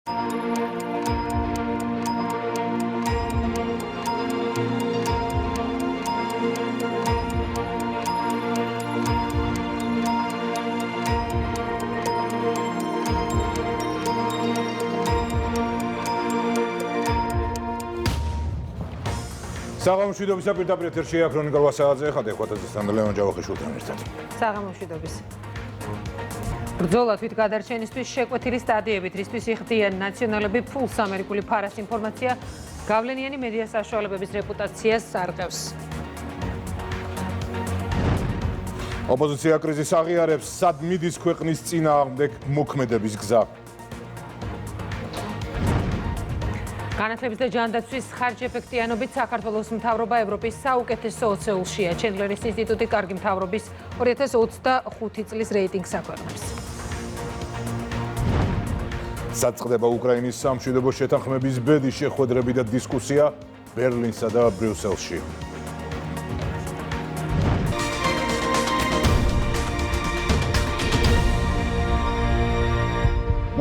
საღამომშვიდობისა პირდაპირ ეთერშია ქრონიკა 8 საათზე ხარ ეკვატორთან და ლეონ ჯავახიშვილთან ერთად. საღამომშვიდობის. ბრძოლა თვითგადარჩენისთვის შეკვეთილი სტადიებით, რისთვის იხდიან ნაციონალები ფულს ამერიკული ფარას ინფორმაცია გავლენიანი მედია საშუალებების რეპუტაციას არყევს. ოპოზიცია კრიზისს აღიარებს, სად მიდის ქვეყნის წინააღმდეგ მოქმედების გზა. განათლების და ჯანდაცვის ხარჯეფექტიანობით საქართველოს მთავრობა ევროპის საუკეთესო 20-ია. ჩენდლერის ინსტიტუტი კარგი მთავრობის 2025 წლის რეიტინგს აქვეყნებს. საწყდება უკრაინის სამშვიდობო შეთანხმების ბედი, შეხვედრები და დისკუსია ბერლინსა და ბრიუსელში.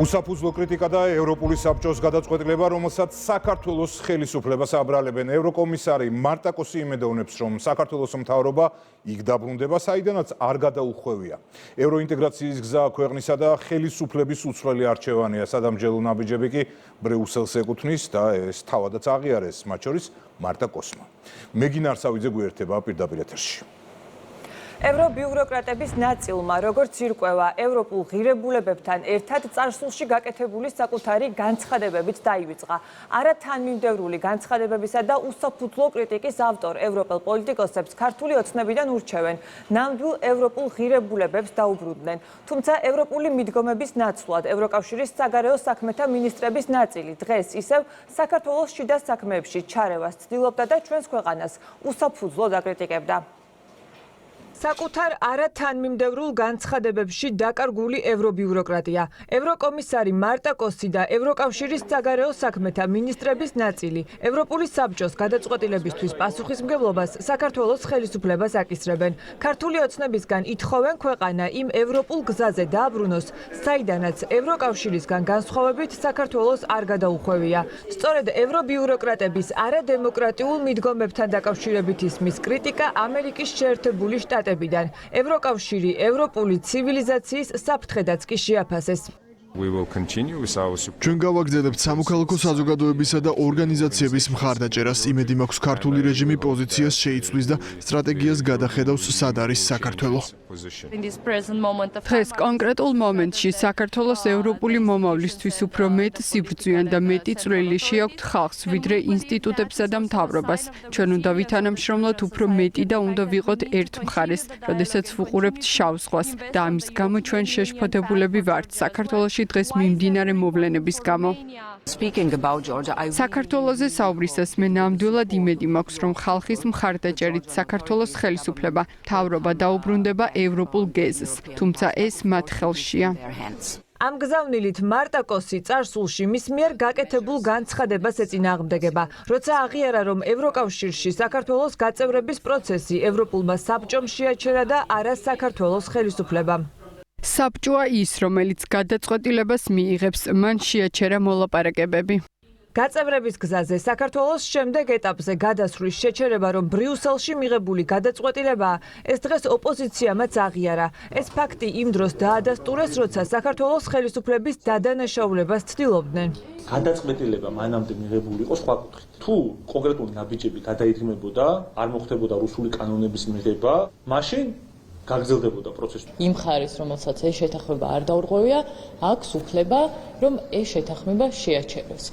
უსაფუძვლო კრიტიკა და ევროპული საბჭოს გადაწყვეტილება, რომელსაც საქართველოს ხელისუფლებას აბრალებენ. ევროკომისარი მარტა კოსი იმედოვნებს, რომ საქართველოს მთავრობა იქ დაბრუნდება, საიდანაც არ გადაუხვევია. ევროინტეგრაციის გზა ქვეყნისა და ხელისუფლების უცვლელი არჩევანია. სადამჯელო ნაბიჯები კი ბრიუსელს ეკუთვნის და ეს თავადაც აღიარეს, მათ შორის მარტა კოსმა. მეგინ არსავიძე გვერდება პირდაპირ ეთერში. ევრობიუროკრატების ნაწილმა, როგორც ირკვევა, ევროპულ ღირებულებებთან ერთად წარსულში გაკეთებული საკუთარი განცხადებებით დაივიწყა. არა თანმიმდევრული განცხადებებისა და უსაფუძვლო კრიტიკის ავტორ ევროპელ პოლიტიკოსებს ქართული ოცნებიდან ურჩევენ, ნამდვილ ევროპულ ღირებულებებს დაუბრუნდნენ. თუმცა ევროპული მიდგომების ნაცვლად ევროკავშირის საგარეო საქმეთა მინისტრების ნაწილი დღეს ისევ საქართველოს შიდა საქმეებში ჩარევას ცდილობდა და ჩვენს ქვეყანას უსაფუძვლოდ აკრიტიკებდა. საკუთარ არათანმიმდევრულ განცხადებებში დაკარგული ევრობიუროკრატია. ევროკომისარი მარტა კოსი და ევროკავშირის საგარეო საქმეთა მინისტრების ნაწილი ევროპული საბჭოს გადაწყვეტილებისთვის პასუხისმგებლობას საქართველოს ხელისუფლებას აკისრებენ. ქართული ოცნებისგან ითხოვენ ქვეყანა იმ ევროპულ გზაზე დააბრუნოს, საიდანაც ევროკავშირისგან განსხვავებით საქართველოს არ გადაუხვევია. სწორედ ევრობიუროკრატების არადემოკრატიულ მიდგომებთან დაკავშირებით ისმის კრიტიკა ამერიკის შეერთებული შტატებიდან. ევროკავშირი ევროპული ცივილიზაციის საფრთხედაც კი შეაფასეს. ჩვენ გავაგრძელებთ სამოქალაქო საზოგადოებისა და ორგანიზაციების მხარდაჭერას. იმედი მაქვს, ქართული რეჟიმი პოზიციას შეიცვლის და სტრატეგიას გადახედავს, სად არის საქართველო. დღეს კონკრეტულ მომენტში საქართველოს ევროპული მომავლისთვის უფრო მეტ სიბრძვიან და მეტი წვლილი შეაქვთ ხალხს, ვიდრე ინსტიტუტებსა და მთავრობას. ჩვენ უნდა ვითანამშრომლოთ უფრო მეტი და უნდა ვიყოთ ერთ მხარეს, როდესაც ვუყურებთ შავ ზღვას და ამის გამო ჩვენ შეშფოთებულები ვართ საქართველოში დღეს მიმდინარე მოვლენების გამო. საქართველოზე საუბრისას მე ნამდვილად იმედი მაქვს, რომ ხალხის მხარდაჭერით საქართველოს ხელისუფლება, მთავრობა დაუბრუნდება ევროპულ გეზს, თუმცა ეს მათ ხელშია. ამ გზავნილით მარტა კოსი წარსულში მის მიერ გაკეთებულ განცხადებას ეწინააღმდეგება, როცა აღიარა, რომ ევროკავშირში საქართველოს გაწევრების პროცესი ევროპულმა საბჭომ შეაჩერა და არა საქართველოს ხელისუფლებამ. საბჭოა ის, რომელიც გადაწყვეტილებას მიიღებს, მან შეაჩერა მოლაპარაკებები. გაწევრების გზაზე საქართველოს შემდეგ ეტაპზე გადასვლის შეჩერება, რომ ბრიუსელში მიღებული გადაწყვეტილებაა, ეს დღეს ოპოზიციამაც აღიარა. ეს ფაქტი იმ დროს დაადასტურეს, როცა საქართველოს ხელისუფლების დადანაშაულებას ცდილობდნენ. გადაწყვეტილება მანამდე მიღებული იყო სხვა კუთხით. თუ კონკრეტული ნაბიჯები გადაითმებოდა, არ მოხდებოდა რუსული კანონების მიღება, მაშინ გაგრძელდებოდა პროცესი. იმ ხარის, რომელსაც ეს შეთანხმება არ დაურღვევია, აქვს უფლება, რომ ეს შეთანხმება შეაჩეროს.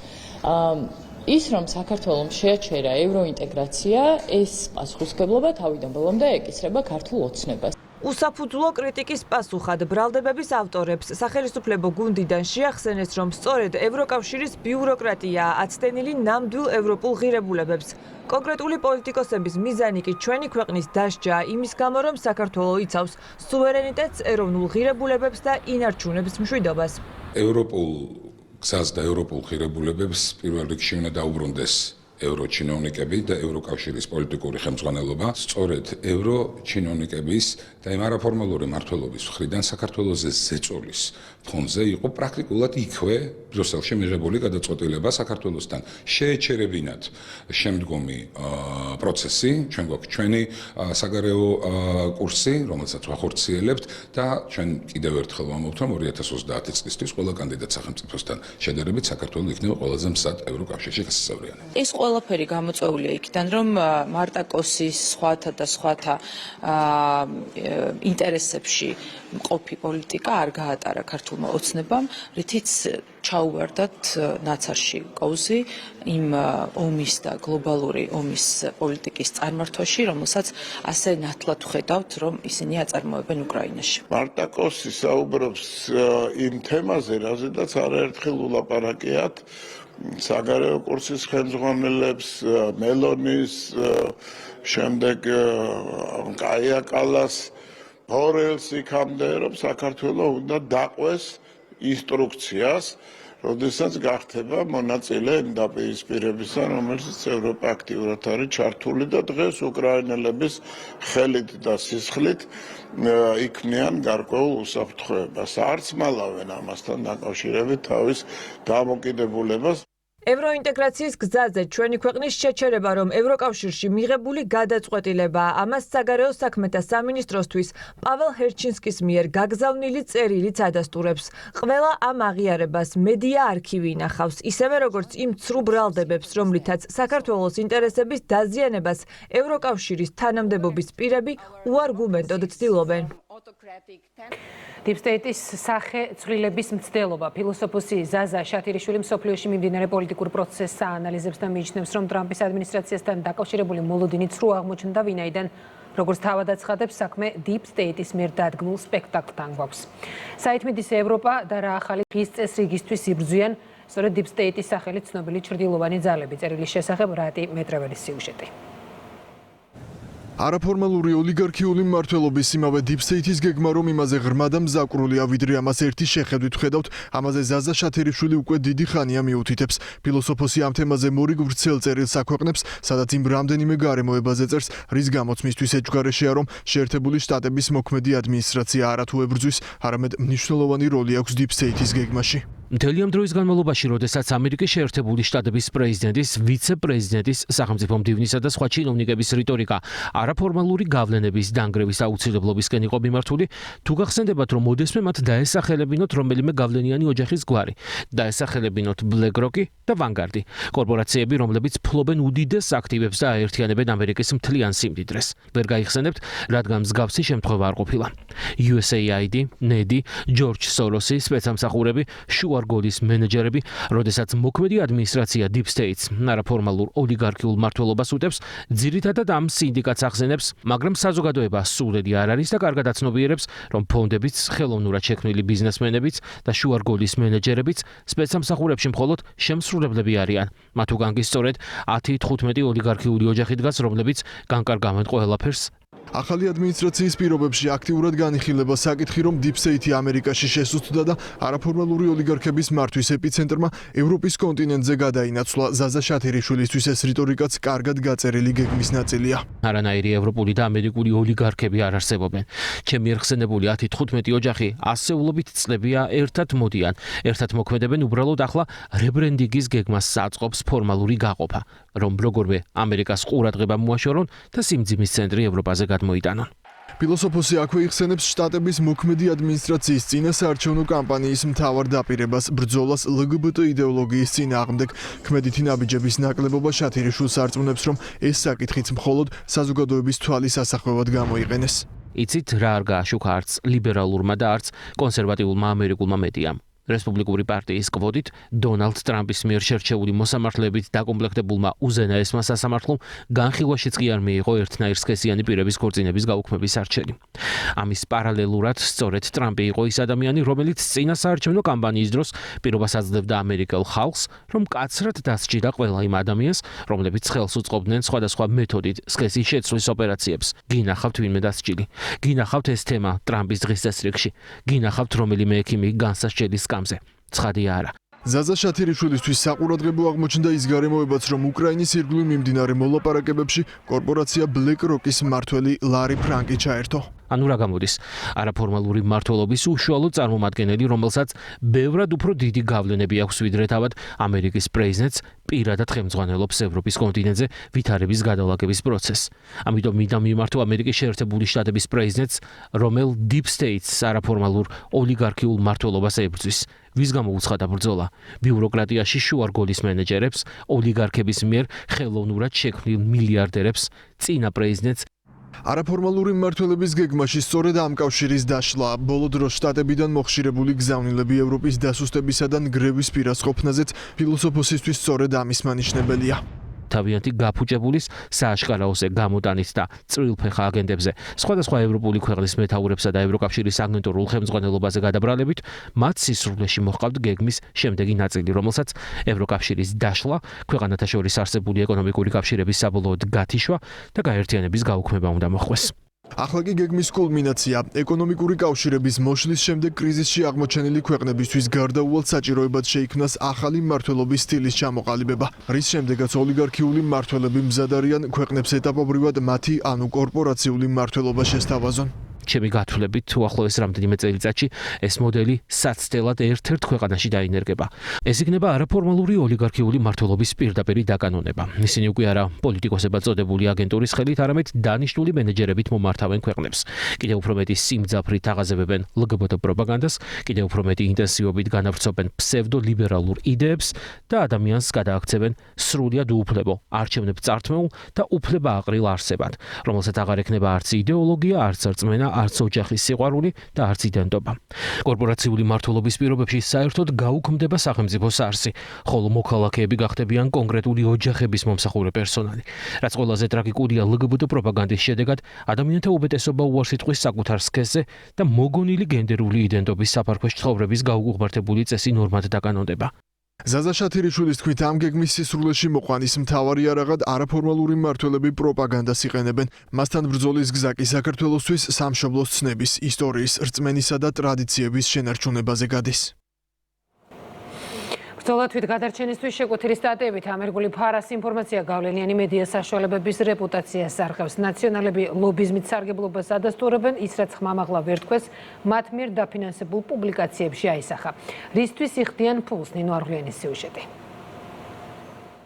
ის, რომ საქართველოს შეაჩერა ევროინტეგრაცია, ეს პასუხისმგებლობა თავიდან ბოლომდე ეკისრება ქართულ ოცნებას. უსაფუძვლო კრიტიკის პასუხად ბრალდებების ავტორებს სახელისუფლებო გუნდიდან შეახსენეს, რომ სწორედ ევროკავშირის ბიუროკრატიაა აცდენილი ნამდვილ ევროპულ ღირებულებებს. კონკრეტული პოლიტიკოსების მიზანი კი ჩვენი ქვეყნის დასჯაა იმის გამო, რომ საქართველო იცავს სუვერენიტეტს, ეროვნულ ღირებულებებს და ინარჩუნებს მშვიდობას. ევროპულ გზას და ევროპულ ღირებულებებს პირველ რიგში უნდა დაუბრუნდეს ევროჩინოვნიკები და ევროკავშირის პოლიტიკური ხელმძღვანელობა სწორედ ევროჩინოვნიკების და იმ არაფორმალური მმართველობის მხრიდან საქართველოზე ზეწოლის ფონზე იყო პრაქტიკულად იქვე ბრიუსელში მიღებული გადაწყვეტილება საქართველოსთან შეეჩერებინათ შემდგომი პროცესი, ჩვენ გვაქვს ჩვენი საგარეო კურსი, რომელსაც ვახორციელებთ და ჩვენ კიდევ ერთხელ ვამბობთ, რომ 2030 წლისთვის ყველა კანდიდატ სახელმწიფოსთან შედარებით საქართველო იქნება ყველაზე მსად ევროკავშირში გასასვლელიანი. ეს ყველაფერი გამოწვეულია იქიდან, რომ მარტა კოსის სხვათა და სხვათა ინტერესებში მყოფი პოლიტიკა არ გაატარა ქართულმა ოცნებამ, რითიც ჩაუვარდათ ნაცარში კოვზი იმ ომის და გლობალური ომის პოლიტიკის წარმართვაში, რომელსაც ასე ნათლად ვხედავთ, რომ ისინი აწარმოებენ უკრაინაში. მარტა კოსი საუბრობს იმ თემაზე, რაზედაც არაერთხელ ულაპარაკიათ საგარეო კურსის ხელმძღვანელებს, მელონის, შემდეგ კაია კალას, ბორელს იქამდე, რომ საქართველოს უნდა დაყვეს ინსტრუქციას, როდესაც გახდება მონაწილე იმ დაპირისპირებისა, რომელშიც ევროპა აქტიურად არის ჩართული და დღეს უკრაინელების ხელით და სისხლით იქმნიან გარკვეულ უსაფრთხოებას. არც მალავენ ამასთან დაკავშირებით თავის დამოკიდებულებას. ევროინტეგრაციის გზაზე ჩვენი ქვეყნის შეჩერება, რომ ევროკავშირში მიღებული გადაწყვეტილებაა, ამას საგარეო საქმეთა სამინისტროსთვის პაվել ჰერჩინსკის მიერ გაგზავნილი წერილიც ადასტურებს. ყველა ამ აღიარებას მედია არქივი ინახავს, ისევე როგორც იმ ცრუ ბრალდებებს, რომლითაც საქართველოს ინტერესების დაზიანებას ევროკავშირის თანამდებობის პირები უარგუმენტოდ ცდილობენ. Deep State-ის სახე-ცვლილების მცდელობა. ფილოსოფოსი ზაზა შათირიშვილი მსოფლიოში მიმდინარე პოლიტიკურ პროცესს აანალიზებს და მიიჩნევს, რომ ტრამპის ადმინისტრაციასთან დაკავშირებული მოლოდინი ცრუ აღმოჩნდა, ვინაიდან როგორც თავად აცხადებს, საქმე Deep State-ის მიერ დადგმულ სპექტაკლთან გვაქვს. საითმიდის ევროპა და რა ახალი ფის წესრიგისთვის იბრძვიან, სწორედ Deep State-ის სახელით ცნობილი ჩრდილოვანი ძალები. წერილის შესახებ რატი მეტრეველის სიუჟეტი. არაფორმალური ოლიგარქიული მმართველობის იმავე Deep State-ის გეგმა, რომ იმაზე ღრმა და მზაკრულია, ვიდრე ამას ერთი შეხედვით ხედავთ, ამაზე ზაზა შათირიშვილი უკვე დიდი ხანია მიუთითებს. ფილოსოფოსი ამ თემაზე მორიგ ვრცელ წერილს აქვეყნებს, სადაც იმ რამდენიმე გარემოებაზე წერს, რის გამოც მისთვის ეჭვგარეშეა, რომ შეერთებული შტატების მოქმედი ადმინისტრაცია არათუ ებრძვის, არამედ მნიშვნელოვანი როლი აქვს Deep State-ის გეგმაში. მთელი ამ დროის განმავლობაში, როდესაც ამერიკის შეერთებული შტატების პრეზიდენტის, ვიცე-პრეზიდენტის, სახელმწიფო მდივნისა და სხვა ჩინოვნიკების რიტორიკა არაფორმალური გავლენების დანგრევის აუცილებლობისკენ იყო მიმართული, თუ გახსენდებათ, რომ ოდესმე მათ დაესახელებინოთ რომელიმე გავლენიანი ოჯახის გვარი, დაესახელებინოთ BlackRock-ი და Vanguard-ი, კორპორაციები, რომლებიც ფლობენ უდიდეს აქტივებს და აერთიანებენ ამერიკის მთლიან სიმდიდრეს. ვერ გაიხსენებთ, რადგან მსგავსი შემთხვევა არ ყოფილა. USAID, NED, George Soros-ი, სპეცსამსახურები, შუარგოლის მენეჯერები, როდესაც მოქმედი ადმინისტრაცია Deep State-ს არაფორმალურ ოლიგარქიულ მმართველობას უტევს, ძირითადად ამ სინდიკატს ახსენებს, მაგრამ საზოგადოება სულელი არ არის და კარგად აცნობიერებს, რომ ფონდებიც, ხელოვნურად შექმნილი ბიზნესმენებიც და შუარგოლის მენეჯერებიც სპეცსამსახურებში მხოლოდ შემსრულებლები არიან. მათ უკან კი სწორედ 10-15 ოლიგარქიული ოჯახი დგას, რომლებიც განკარგავენ ყველაფერს. ახალი ადმინისტრაციის პირობებში აქტიურად განიხილება საკითხი, რომ Deep State-ი ამერიკაში შესუსტდა და არაფორმალური ოლიგარქების მართვის ეპიცენტრმა ევროპის კონტინენტზე გადაინაცვლა. ზაზა შათირიშვილისთვის ეს რიტორიკაც კარგად გაწერილი გეგმის ნაწილია. არანაირი ევროპული და ამერიკული ოლიგარქები არ არსებობენ. ჩემი ერხსენებული 10-15 ოჯახი ასეულობით წლებია ერთად მოდიან, ერთად მოქმედებენ, უბრალოდ ახლა რებრენდინგის გეგმას საწყობს ფორმალური გაყოფა, რომ როგორმე ამერიკას ყურადღება მოაშორონ და სიმძიმის წენტრი ევროპაზე მოიტანონ. ფილოსოფოსი აქვე იხსენებს შტატების მოქმედი ადმინისტრაციის წინასაარჩევნო კამპანიის მთავარ დაპირებას, ბრძოლას LGBT იდეოლოგიის წინააღმდეგ. ქმედითი ნაბიჯების ნაკლებობა შათირიშვილს არწმუნებს, რომ ეს საკითხიც მხოლოდ საზოგადოების თვალის ასახვევად გამოიყენეს. იცით რა არ გააშუქა არც ლიბერალურმა და არც კონსერვატიულმა ამერიკულმა მედიამ. რესპუბლიკური პარტიის კვოტით დონალდ ტრამპის მიერ შერჩეული მოსამართლეებით დაკომპლექტებულმა უზენაესმა სასამართლომ განხილვაშიც კი არ მიიღო ერთნაირ სქესიანი პირების ქორწინების გაუქმების არჩევანი. ამის პარალელურად სწორედ ტრამპი იყო ის ადამიანი, რომელიც წინასაარჩევნო კამპანიის დროს პირობას აძლევდა ამერიკელ ხალხს, რომ კაცრად დასჯიდა ყველა იმ ადამიანს, რომლებიც ხელს უწყობდნენ სხვადასხვა მეთოდით სქესის შეცვლის ოპერაციებს. გინახავთ ვინმე დასჯილი. გინახავთ ეს თემა ტრამპის დღის წესრიგში. გინახავთ რომელიმე ექიმი განსასჯელის სკამზე. ცხადია არა. ზაზა შათერიშვილისთვის საყურადღებო აღმოჩნდა ის გარემოებაც, რომ უკრაინის ირგვლივ მიმდინარე მოლაპარაკებებში კორპორაცია BlackRock-ის მმართველი ლარი ფრანკი ჩაერთო. ანუ რა გამოდის? არაფორმალური მმართველობის უშუალო წარმომადგენელი, რომელსაც ბევრად უფრო დიდი გავლენები აქვს ვიდრე თავად ამერიკის პრეზიდენტს, პირადად ხელმძღვანელობს ევროპის კონტინენტზე ვითარების გადალაგების პროცესს. ამიტომ მინდა მიმართო ამერიკის შეერთებული შტატების პრეზიდენტს, რომელ Deep States არაფორმალურ ოლიგარქიულ მმართველობას ებრძვის. ვის გამო უცხადა ბრძოლა? ბიუროკრატიაში შუარგოლის მენეჯერებს, ოლიგარქების მიერ ხელოვნურად შექმნილ მილიარდერებს, წინა პრეზიდენტს არაფორმალური მმართველობის გეგმაში სწორედ ამ კავშირის დაშლა, ბოლო დროს შტატებიდან მოხშირებული გზავნილები ევროპის დასუსტებისა და ნგრევის პირას ყოფნაზეც ფილოსოფოსისთვის სწორედ ამის მანიშნებელია. თავიანთი გაფუჭებულის სააშკარაოზე გამოტანით და წვრილფეხა აგენტებზე სხვადასხვა ევროპული ქვეყნის მეთაურებსა და ევროკავშირის აგენტურულ ხელმძღვანელობაზე გადაბრალებით მათ სისრულეში მოჰყავთ გეგმის შემდეგი ნაწილი, რომელსაც ევროკავშირის დაშლა, ქვეყანათა შორის არსებული ეკონომიკური კავშირების საბოლოოდ გათიშვა და გაერთიანების გაუქმება უნდა მოჰყვეს. ახლა კი გეგმის კულმინაცია, ეკონომიკური კავშირების მოშლის შემდეგ კრიზისში აღმოჩენილი ქვეყნებისთვის გარდაუვალ საჭიროებად შეიქმნას ახალი მმართველობის სტილის ჩამოყალიბება, რის შემდეგაც ოლიგარქიული მმართველები მზად არიან ქვეყნებს ეტაპობრივად მათი, ანუ კორპორაციული მმართველობა შესთავაზონ. ჩემი გათვლებით, უახლოეს რამდენიმე წელიწადში ეს მოდელი საცდელად ერთ-ერთ ქვეყანაში დაინერგება. ეს იქნება არაფორმალური ოლიგარქიული მმართველობის პირდაპირი დაკანონება. ისინი უკვე არა პოლიტიკოსებად წოდებული აგენტურის ხელით, არამედ დანიშნული მენეჯერებით მომართავენ ქვეყნებს. კიდევ უფრო მეტი სიმძაფრით აღაზევებენ LGBT პროპაგანდას, კიდევ უფრო მეტი ინტენსივობით განავრცობენ ფსევდოლიბერალურ იდეებს და ადამიანს გადააქცევენ სრულიად უუფლებო, არჩევნებ წართმეულ და უფლება აყრილ არსებად, რომელსაც აღარ ექნება არც იდეოლოგია, არც რწმენა, არც ოჯახის სიყვარული და არც იდენტობა. კორპორაციული მმართველობის პირობებში საერთოდ გაუქმდება სახელმწიფო არსი, ხოლო მოქალაქეები გახდებიან კონკრეტული ოჯახების მომსახურე პერსონალი. რაც ყველაზე ტრაგიკულია LGBT პროპაგანდის შედეგად, ადამიანთა უმეტესობა უარსიტყვის საკუთარ სქესზე და მოგონილი გენდერული იდენტობის საფარქვეშ ცხოვრების გაუღმართებული წესი ნორმად დაკანონდება. ზაზა შათერიშვილის თქმით, ამ გეგმის სისრულეში მოყვანის მთავარი არაღად არაფორმალური მმართველები პროპაგანდას იყენებენ. მასთან ბრძოლის გზა კი საქართველოსთვის სამშობლოს ცნების, ისტორიის, რწმენისა და ტრადიციების შენარჩუნებაზე გადის. ბრძოლათვით გადარჩენისთვის შეკვეთილი სტატიებით ამერიკული ფარას ინფორმაცია გავლენიანი მედია საშუალებების რეპუტაციას არხევს. ნაციონალები ლობიზმით სარგებლობას ადასტურებენ, ის რაც ხმამაღლა ვერ თქვეს, მათ მიერ დაფინანსებულ პუბლიკაციებში აისახა. რისთვის იხდიან ფულს? ნინო არღლიანის სიუჟეტი.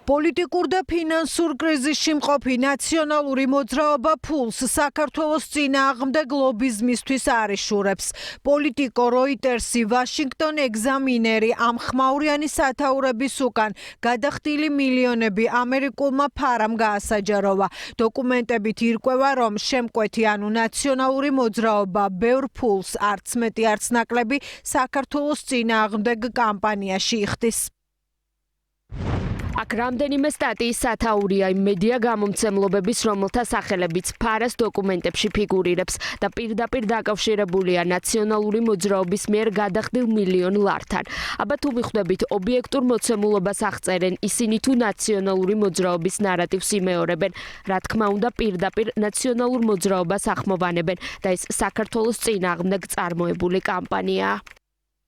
პოლიტიკურ და ფინანსურ კრიზისში მყოფი ნაციონალური მოძრაობა ფულს საქართველოს წინააღმდეგ ლობიზმისთვის არიშურებს. პოლიტიკო, როიტერსი, ვაშინგტონ ეგზამინერი ამ ხმაურიანი სათაურების უკან გადახდილი მილიონები ამერიკულმა ფარამ გაასაჯაროვა. დოკუმენტებით ირკვევა, რომ შემკვეთი, ანუ ნაციონალური მოძრაობა ბევრ ფულს არც მეტი არც ნაკლები საქართველოს წინააღმდეგ კამპანიაში იხდის. აქ რამდენიმე სტატიის სათაურია იმ მედია გამომცემლობების, რომელთა სახელებიც ფარას დოკუმენტებში ფიგურირებს და პირდაპირ დაკავშირებულია ნაციონალური მოძრაობის მიერ გადახდილ მილიონ ლართან. აბა თუ მიხვდებით ობიექტურ მოცემულობას აღწერენ, ისინი თუ ნაციონალური მოძრაობის ნარატივს იმეორებენ, რა თქმა უნდა პირდაპირ ნაციონალურ მოძრაობას ახმოვანებენ და ეს საქართველოს წინააღმდეგ წარმოებული კამპანიაა.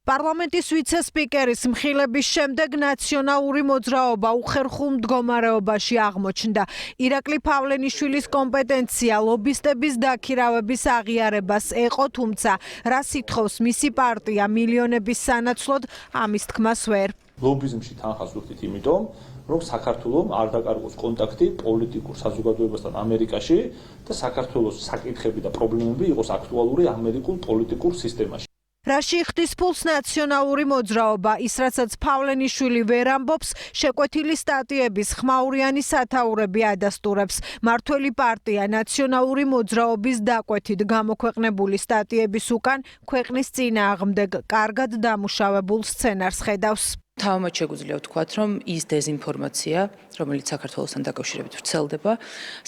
პარლამენტის ვიცე-სპიკერის მხილების შემდეგ ნაციონალური მოძრაობა უხერხულ მდგომარეობაში აღმოჩნდა. ირაკლი პავლენიშვილის კომპეტენცია ლობისტების დაქირავების აღიარებას ეყო, თუმცა რა სითხოვს მისი პარტია მილიონების სანაცვლოდ, ამის თქმას ვერ. ლობიზმში თანხას ვუხდით იმიტომ, რომ საქართველოს არ დაკარგოს კონტაქტი პოლიტიკურ საზოგადოებასთან ამერიკაში და საქართველოს საკითხები და პრობლემები იყოს აქტუალური ამერიკულ პოლიტიკურ სისტემაში. რაში იხდის ფულს ნაციონალური მოძრაობა, ის რასაც პავლენიშვილი ვერ ამბობს, შეკვეთილი სტატიების ხმაურიანი სათაურები ადასტურებს. მართველი პარტია ნაციონალური მოძრაობის დაკვეთით გამოქვეყნებული სტატიების უკან ქვეყნის წინააღმდეგ კარგად დამუშავებულ სცენარს ხედავს. თავმად შეგვიძლია ვთქვათ, რომ ის დეზინფორმაცია, რომელიც საქართველოსთან დაკავშირებით ვრცელდება,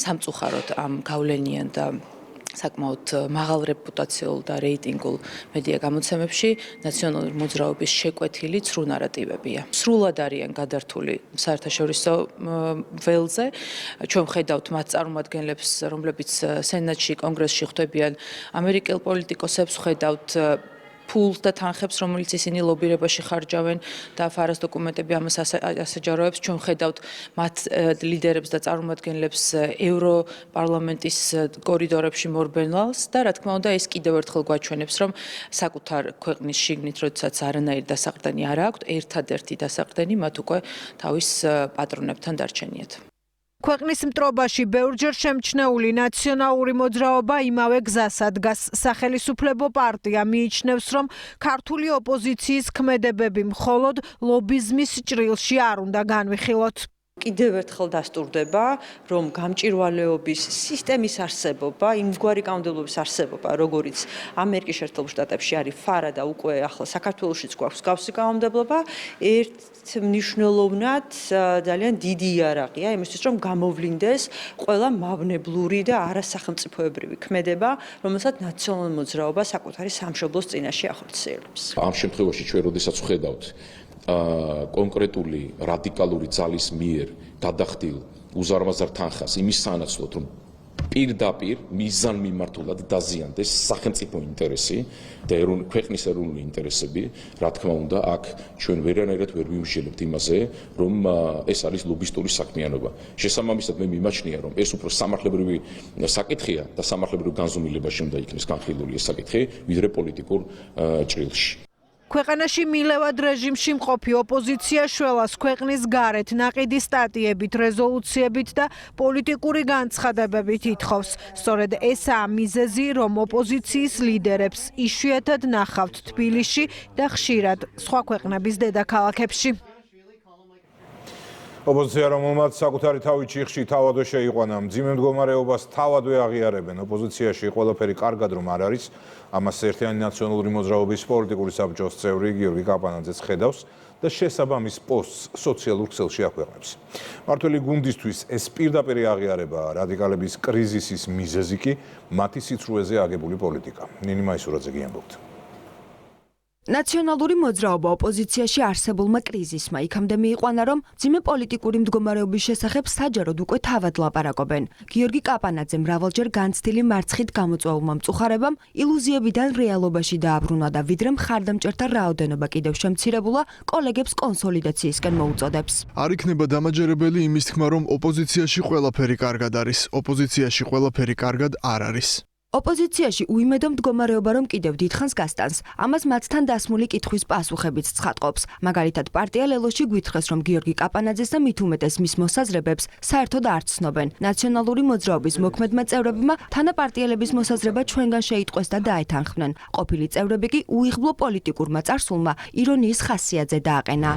სამწუხაროდ ამ გავლენიან და საკმაოდ მაღალ რეპუტაციულ და რეიტინგულ მედია გამოცემებში ნაციონალური მოძრაობის შეკვეთილი ცრუ ნარატივებია. სრულად არიან გადართული საერთაშორისო ველზე. ჩვენ ვხედავთ მათ წარმომადგენლებს, რომლებიც სენატში, კონგრესში ხვდებიან ამერიკელ პოლიტიკოსებს, ვხედავთ ფულს და თანხებს, რომელიც ისინი ლობირებაში ხარჯავენ და ფარას დოკუმენტები ამას ასაჯაროებს. ჩვენ ხედავთ მათ ლიდერებს და წარმომადგენლებს ევროპარლამენტის კორიდორებში მორბენალს და რა თქმა უნდა ეს კიდევ ერთხელ გვაჩვენებს, რომ საკუთარ ქვეყნის შიგნით, როდესაც არანაირი დასაყრდენი არ აქვთ, ერთადერთი დასაყრდენი მათ უკვე თავის პატრონებთან დარჩენიათ. ქვეყნის მტრობაში ბევრჯერ შემჩნეული ნაციონალური მოძრაობა იმავე გზას ადგას. სახელისუფლებო პარტია მიიჩნევს, რომ ქართული ოპოზიციის ქმედებები მხოლოდ ლობიზმის ჭრილში არ უნდა განვიხილოთ. კიდევ ერთხელ დასტურდება, რომ გამჭირვალეობის სისტემის არსებობა, იმგვარი კანონმდებლობის არსებობა, როგორიც ამერიკის შეერთებულ შტატებში არის ფარა და უკვე ახლა საქართველოშიც გვაქვს გავსი კანონმდებლობა, ერთმნიშვნელოვნად ძალიან დიდი იარაღია იმისთვის, რომ გამოვლინდეს ყველა მავნებლური და არასახელმწიფოებრივი ქმედება, რომელსაც ნაციონალური მოძრაობა საკუთარი სამშობლოს წინაშე ახორციელებს. ამ შემთხვევაში ჩვენ როდესაც ვხედავთ კონკრეტული რადიკალური ძალის მიერ გადახდილ უზარმაზარ თანხას იმის სანაცვლოდ, რომ პირდაპირ მიზანმიმართულად დაზიანდეს სახელმწიფო ინტერესი და ქვეყნის ეროვნული ინტერესები, რა თქმა უნდა, აქ ჩვენ ვერანაირად ვერ ვიმსჯელებთ იმაზე, რომ ეს არის ლობისტური საქმიანობა. შესაბამისად, მე მიმაჩნია, რომ ეს უფრო სამართლებრივი საკითხია და სამართლებრივ განზომილებაში უნდა იქნეს განხილული ეს საკითხი, ვიდრე პოლიტიკურ ჭრილში. ქვეყანაში მილევად რეჟიმში მყოფი ოპოზიცია შველას ქვეყნის გარეთ ნაყიდი სტატიებით, რეზოლუციებით და პოლიტიკური განცხადებებით ითხოვს. სწორედ ესაა მიზეზი, რომ ოპოზიციის ლიდერებს იშვიათად ნახავთ თბილისში და ხშირად სხვა ქვეყნების დედაქალაქებში. ოპოზიცია რომელმაც საკუთარი თავი ჩიხში თავადვე შეიყვანა, მძიმე მდგომარეობას თავადვე აღიარებენ. ოპოზიციაში ყველაფერი კარგად რომ არ არის, ამას ერთიანი ნაციონალური მოძრაობის პოლიტიკური საბჭოს წევრი გიორგი კაპანაძეც ხედავს და შესაბამის პოსტს სოციალურ ქსელში აქვეყნებს. მართველი გუნდისთვის ეს პირდაპირი აღიარებაა, რადიკალების კრიზისის მიზეზი კი მათი სიცრუეზე აგებული პოლიტიკა. ნინი მაისურაძე გიამბობთ. ნაციონალური მოძრაობა ოპოზიციაში არსებულმა კრიზისმა იქამდე მიიყვანა, რომ მძიმე პოლიტიკური მდგომარეობის შესახებ საჯაროდ უკვე თავად ლაპარაკობენ. გიორგი კაპანაძე მრავალჯერ განცდილი მარცხით გამოწვეულმა მწუხარებამ ილუზიებიდან რეალობაში დააბრუნა და ვიდრე მხარდამჭერთა რაოდენობა კიდევ შემცირებულა, კოლეგებს კონსოლიდაციისკენ მოუწოდებს. არ იქნება დამაჯერებელი იმის თქმა, რომ ოპოზიციაში ყველაფერი კარგად არის, ოპოზიციაში ყველაფერი კარგად არ არის. ოპოზიციაში უიმედო მდგომარეობა რომ კიდევ დიდხანს გასტანს, ამას მათთან დასმული კითხვის პასუხებიც ცხადყოფს. მაგალითად, პარტია ლელოში გვითხრეს, რომ გიორგი კაპანაძეს და მით უმეტეს მის მოსაზრებებს საერთოდ არ ცნობენ. ნაციონალური მოძრაობის მოქმედმა წევრებმა თანაპარტიელების მოსაზრება ჩვენგან შეიტყვეს და დაეთანხმნენ. ყოფილი წევრები კი უიღბლო პოლიტიკურმა წარსულმა ირონიის ხასიათზე დააყენა.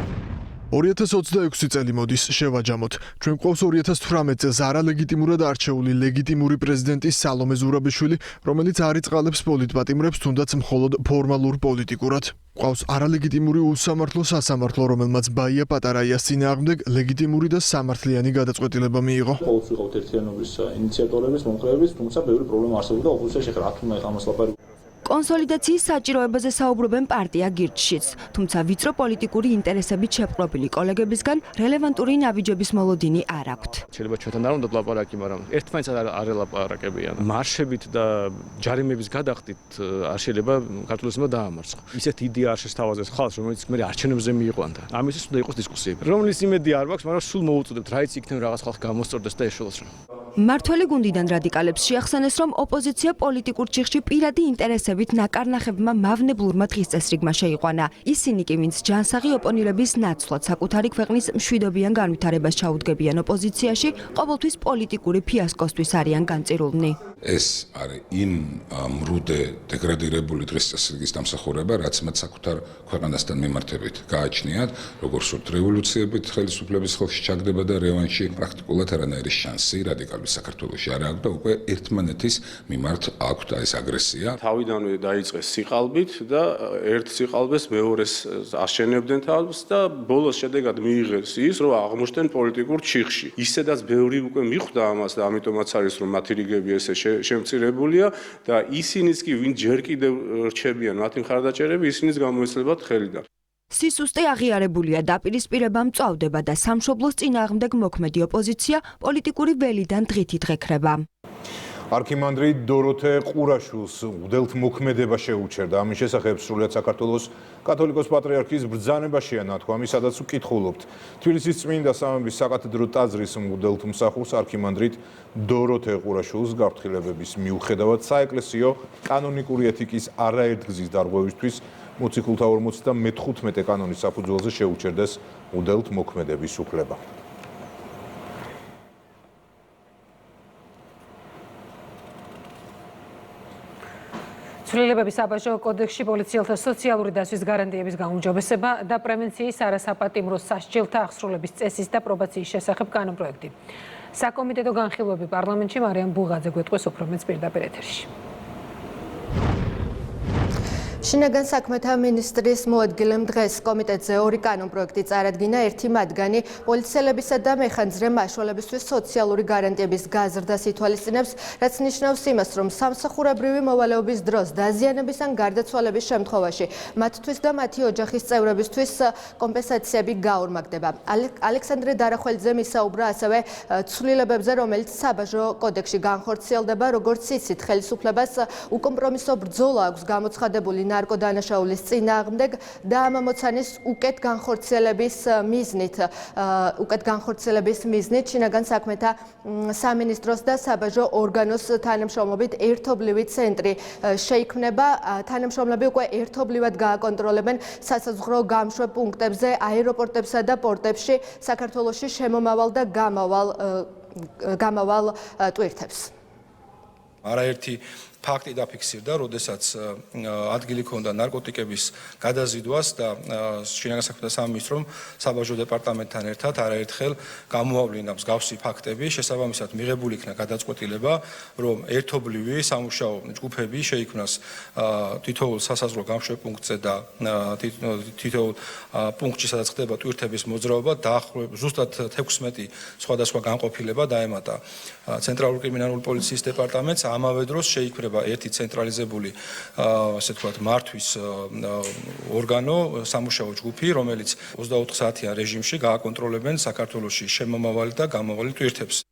2026 წელი მოდის, შევაჯამოთ. ჩვენ გვყავს 2018 წელს არალეგიტიმურად არჩეული ლეგიტიმური პრეზიდენტი სალომე ზურაბიშვილი, რომელიც არ იწყალებს პოლიტპატიმრებს, თუნდაც მხოლოდ ფორმალურ პოლიტიკურად. გვყავს არალეგიტიმური უსამართლო სასამართლო, რომელმაც ბაია პატარაიას წინააღმდეგ ლეგიტიმური და სამართლიანი გადაწყვეტილება მიიღო. ყოველთვის ვიყავთ ერთიანობის ინიციატორების, მომხრეების, თუმცა ბევრი პრობლემა არსებობდა ოპოზიციაში, რა თქმა უნდა, ამას ლაპარაკობთ. კონსოლიდაციის საჭიროებაზე საუბრობენ პარტია გირჩშიც, თუმცა ვიწრო პოლიტიკური ინტერესებით შეპყრობილი კოლეგებისგან რელევანტური ნაბიჯების მოლოდინი არ აქვთ. შეიძლება ჩვენთან არ უნდა ლაპარაკი, მაგრამ ერთმანეთს არ ელაპარაკებიან. მარშებით და ჯარიმების გადახდით არ შეიძლება ქართულისმა დაამარცხო. ისეთ იდეა არ შესთავაზეს ხალხს, რომელიც მე არჩევნებზე მიიყვანდა. ამისთვის უნდა იყოს დისკუსიები. რომლის იმედი არ მაქვს, მაგრამ სულ მოუწოდებთ, რაიც იქნება რაღაც ხალხი გამოსწორდეს და ეშველოს რა. მართველი გუნდიდან რადიკალებს შეახსენეს, რომ ოპოზიცია პოლიტიკურ ჩიხში პირადი ინტერესებით ნაკარნახებმა მავნებლურმა დღის წესრიგმა შეიყვანა. ისინი კი ვინც ჯანსაღი ოპონირების ნაცვლად საკუთარი ქვეყნის მშვიდობიან განვითარებას ჩაუდგებიან ოპოზიციაში, ყოველთვის პოლიტიკური ფიასკოსთვის არიან განწირულნი. ეს არის იმ მრუდე დეგრადირებული დღის წესრიგის დამსახურება, რაც მათ საკუთარ ქვეყანასთან მიმართებით გააჩნიათ, როგორც სურთ რევოლუციებით ხელისუფლების ხელში ჩაგდება და რევანში პრაქტიკულად არანაირი შანსი რადიკალების საქართველოში არ აქვს და უკვე ერთმანეთის მიმართ აქვთ ეს აგრესია. თავიდანვე დაიწყეს სიყალბით და ერთ სიყალბეს მეორეს აშენებდნენ თავს და ბოლოს შედეგად მიიღეს ის, რომ აღმოჩნდნენ პოლიტიკურ ჩიხში. ისედაც ბევრი უკვე მიხვდა ამას და ამიტომაც არის რომ მათი რიგები ესე შემცირებულია და ისინიც კი ვინ ჯერ კიდევ რჩებიან მათი მხარდაჭერები, ისინიც გამოეცლებათ ხელიდან. სისუსტე აღიარებულია, დაპირისპირება მწვავდება და სამშობლოს წინააღმდეგ მოქმედი ოპოზიცია პოლიტიკური ველიდან დღითი დღე ქრება. არქიმანდრიტ დოროთე ყურაშვილს უდელთ მოქმედება შეუჩერდა. ამის შესახებ სრულიად საქართველოს კათოლიკოს პატრიარქის ბრძანებაშია ნათქვამი, სადაც ვკითხულობთ. თბილისის წმინდა სამების საკათედრო ტაძრის უდელთ მსახურს არქიმანდრიტ დოროთე ყურაშვილს გაფრთხილებების მიუხედავად საეკლესიო კანონიკური ეთიკის არაერთგზის დარღვევისთვის მოციქულთა 55 კანონის საფუძველზე შეუჩერდეს უდელთ მოქმედების უფლება. ცვლილებების საბაჟო კოდექსში პოლიციელთა სოციალური დაცვის გარანტიების გაუმჯობესება და პრევენციის არასაპატიმრო სასჯელთა აღსრულების წესის და პრობაციის შესახებ კანონპროექტი. საკომიტეტო განხილვები პარლამენტში მარიამ ბუღაძე გვეტყვის უფრო მეც პირდაპირ ეთერში. შინაგან საქმეთა მინისტრის მოადგილემ დღეს კომიტეტზე ორი კანონპროექტი წარადგინა, ერთი მათგანი პოლიციელებისა და მეხანძრე მაშველებისთვის სოციალური გარანტიების გაზრდას ითვალისწინებს, რაც ნიშნავს იმას, რომ სამსახურებრივი მოვალეობის დროს დაზიანების ან გარდაცვალების შემთხვევაში მათთვის და მათი ოჯახის წევრებისთვის კომპენსაციები გაორმაგდება. ალექსანდრე დარახველიძემ ისაუბრა ასევე ცვლილებებზე, რომელიც საბაჟო კოდექსში განხორციელდება, როგორც იცით, ხელისუფლებას უკომპრომისო ბრძოლა აქვს გამოცხადებული ნარკოდანაშაულის წინააღმდეგ და ამ მოცანის უკეთ განხორციელების მიზნით შინაგან საქმეთა სამინისტროს და საბაჟო ორგანოს თანამშრომლობით ერთობლივი ცენტრი შეიქმნება. თანამშრომლები უკვე ერთობლივად გააკონტროლებენ სასაზღვრო გამშვებ პუნქტებზე, აეროპორტებსა და პორტებში საქართველოში შემომავალ და გამავალ ტვირთებს. არაერთი ფაქტი დაფიქსირდა, როდესაც ადგილი ჰქონდა ნარკოტიკების გადაზიდვას და შინაგან საქმეთა სამინისტრომ საბაჟო დეპარტამენტთან ერთად არაერთხელ გამოავლინა მსგავსი ფაქტები, შესაბამისად მიღებული იქნა გადაწყვეტილება, რომ ერთობლივი სამუშაო ჯგუფები შეიქმნას თითოეულ სასაზღვრო გამშვებ პუნქტზე და თითოეულ პუნქტში, სადაც ხდება ტვირთების მოძრაობა, ზუსტად 16 სხვადასხვა განყოფილება დაემატა ცენტრალური კრიმინალური პოლიციის დეპარტამენტს, ამავე დროს შეიქმნება ერთი ცენტრალიზებული ასე ვთქვათ მართვის ორგანო, სამუშაო ჯგუფი, რომელიც 24 საათიან რეჟიმში გააკონტროლებენ საქართველოში შემომავალი და გამავალი ტვირთებს.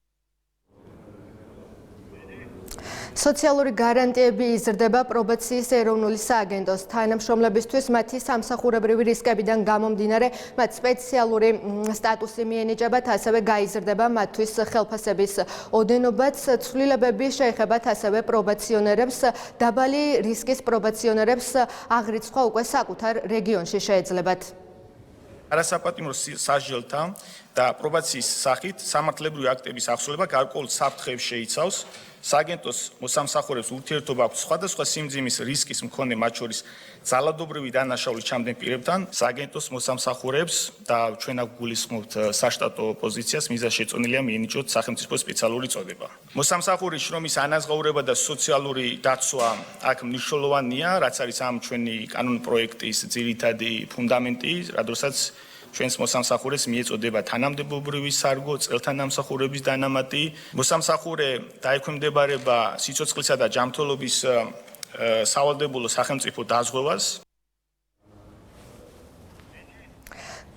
სოციალური გარანტიები იზრდება პრობაციის ეროვნული სააგენტოს თანამშრომლებისთვის მათი სამსახურებრივი რისკებიდან გამომდინარე, მათ სპეციალური სტატუსი მიენიჭებათ, ასევე გაიზრდება მათთვის ხელფასების ოდენობაც. ცვლილებები შეეხებათ ასევე პრობაციონერებს, დაბალი რისკის პრობაციონერებს აღრიცხვა უკვე საკუთარ რეგიონში შეეძლებათ. არასაპატიმრო სასჯელთა და პრობაციის სახით სამართლებრივი აქტების აღსრულება გარკვეულ საფრთხეებს შეიცავს. სააგენტოს მოსამსახურებს ურთიერთობა აქვს სხვადასხვა სიმძიმის რისკის მქონე, მათ შორის ძალადობრივი დანაშაულის ჩამდენ პირებთან. სააგენტოს მოსამსახურებს და ჩვენ აქ გულისხმობთ საშტატო პოზიციას, მიზანს შეწონილია მიენიჭოთ სახელმწიფო სპეციალური წოდება. მოსამსახურის შრომის ანაზღაურება და სოციალური დაცვა აქ მნიშვნელოვანია, რაც არის ამ ჩვენი კანონპროექტის ძირითადი ფუნდამენტი, რადგანაც ჩვენს მოსამსახურეს მიეწოდება თანამდებობრივი სარგო, წელთანამსახურების დანამატი. მოსამსახურე დაექვემდებარება სიცოცხლისა და ჯანმრთელობის სავალდებულო სახელმწიფო დაზღვევას.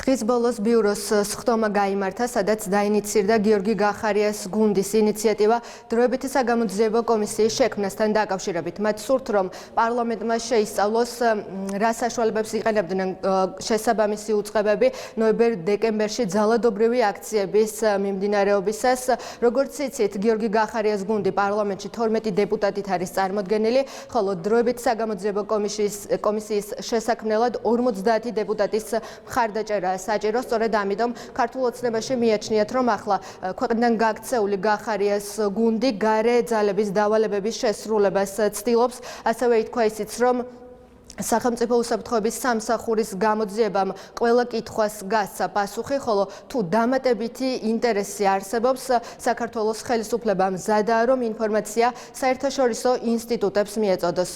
დღის ბოლოს ბიუროს სხდომა გაიმართა, სადაც დაინიცირდა გიორგი გახარიას გუნდის ინიციატივა დროებითი საგამოძიებო კომისიის შექმნასთან დაკავშირებით. მათ სურთ, რომ პარლამენტმა შეისწავლოს, რა საშუალებებს იყენებდნენ შესაბამისი უწყებები ნოემბერ-დეკემბერში ძალადობრივი აქციების მიმდინარეობისას. როგორც იცით, გიორგი გახარიას გუნდი პარლამენტში 12 დეპუტატით არის წარმოდგენილი, ხოლო დროებითი საგამოძიებო კომისიის შესაქმნელად 50 დეპუტატის მხარდაჭერა საჭირო, სწორედ ამიტომ ქართულ ოცნებაში მიაჩნიათ, რომ ახლა ქვეყნიდან გაქცეული გახარიას გუნდი გარე ძალების დავალებების შესრულებას ცდილობს. ასევე ითქვა ისიც, რომ სახელმწიფო უსაფრთხოების სამსახურის გამოძიებამ ყველა კითხვას გასცა პასუხი, ხოლო თუ დამატებითი ინტერესი არსებობს, საქართველოს ხელისუფლებამ მზადაა, რომ ინფორმაცია საერთაშორისო ინსტიტუტებს მიეწოდოს.